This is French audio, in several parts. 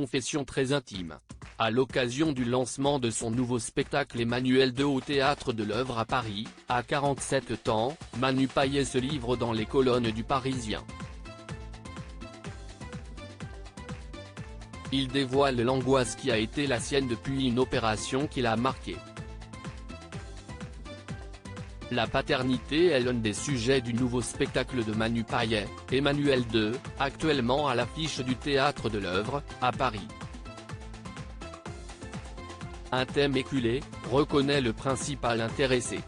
confession très intime. À l'occasion du lancement de son nouveau spectacle Emmanuel II au Théâtre de l'Œuvre à Paris, à 47 ans, Manu Payet se livre dans les colonnes du Parisien. Il dévoile l'angoisse qui a été la sienne depuis une opération qui l'a marqué. La paternité est l'un des sujets du nouveau spectacle de Manu Payet, Emmanuel II, actuellement à l'affiche du Théâtre de l'Œuvre, à Paris. Un thème éculé, reconnaît le principal intéressé.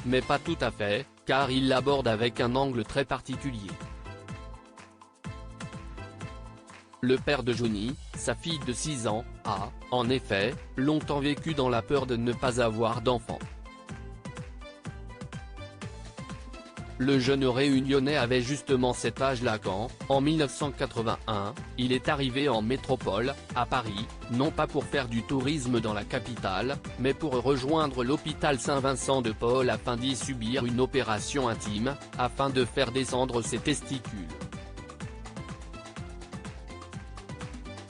Mais pas tout à fait, car il l'aborde avec un angle très particulier. Le père de Johnny, sa fille de 6 ans, a, en effet, longtemps vécu dans la peur de ne pas avoir d'enfant. Le jeune réunionnais avait justement cet âge-là quand, en 1981, il est arrivé en métropole, à Paris, non pas pour faire du tourisme dans la capitale, mais pour rejoindre l'hôpital Saint-Vincent de Paul afin d'y subir une opération intime, afin de faire descendre ses testicules.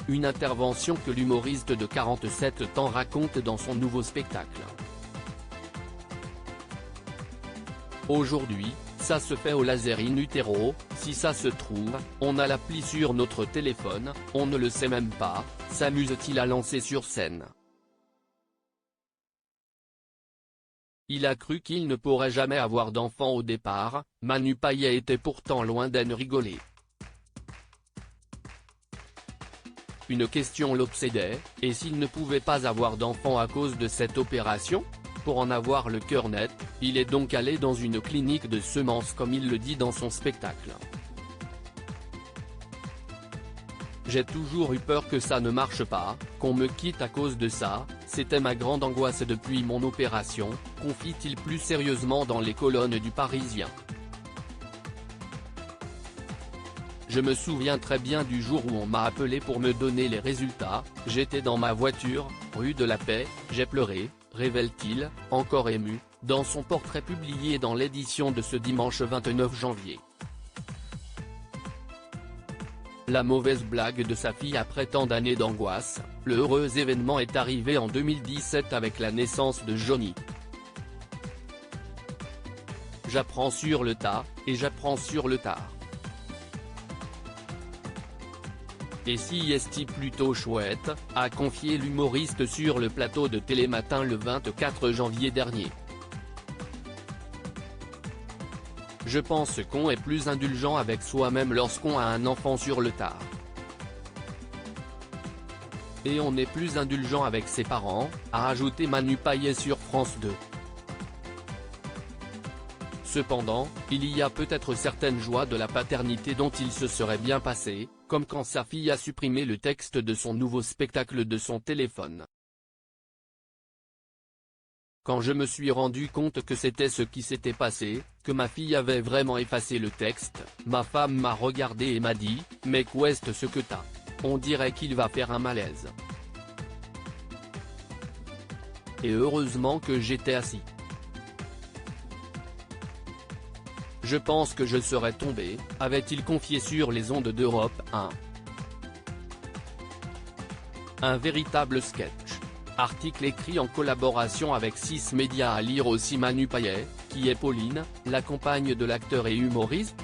Une intervention que l'humoriste de 47 ans raconte dans son nouveau spectacle. Aujourd'hui, ça se fait au laser in utero, si ça se trouve, on a l'appli sur notre téléphone, on ne le sait même pas, s'amuse-t-il à lancer sur scène. Il a cru qu'il ne pourrait jamais avoir d'enfant au départ, Manu Payet était pourtant loin d'en rigoler. Une question l'obsédait, et s'il ne pouvait pas avoir d'enfant à cause de cette opération? Pour en avoir le cœur net, il est donc allé dans une clinique de semences comme il le dit dans son spectacle. J'ai toujours eu peur que ça ne marche pas, qu'on me quitte à cause de ça, c'était ma grande angoisse depuis mon opération, confie-t-il plus sérieusement dans les colonnes du Parisien. Je me souviens très bien du jour où on m'a appelé pour me donner les résultats, j'étais dans ma voiture, rue de la Paix, j'ai pleuré, révèle-t-il, encore ému, dans son portrait publié dans l'édition de ce dimanche 29 janvier. La mauvaise blague de sa fille après tant d'années d'angoisse, le heureux événement est arrivé en 2017 avec la naissance de Johnny. J'apprends sur le tas, et j'apprends sur le tard. Et si est plutôt chouette, a confié l'humoriste sur le plateau de Télématin le 24 janvier dernier. Je pense qu'on est plus indulgent avec soi-même lorsqu'on a un enfant sur le tard. Et on est plus indulgent avec ses parents, a ajouté Manu Payet sur France 2. Cependant, il y a peut-être certaines joies de la paternité dont il se serait bien passé, comme quand sa fille a supprimé le texte de son nouveau spectacle de son téléphone. Quand je me suis rendu compte que c'était ce qui s'était passé, que ma fille avait vraiment effacé le texte, ma femme m'a regardé et m'a dit « Mais qu'est-ce ce que t'as ? On dirait qu'il va faire un malaise. » Et heureusement que j'étais assis. Je pense que je serais tombé, avait-il confié sur les ondes d'Europe 1. Un véritable sketch. Article écrit en collaboration avec 6 médias à lire aussi Manu Payet, qui est Pauline, la compagne de l'acteur et humoriste.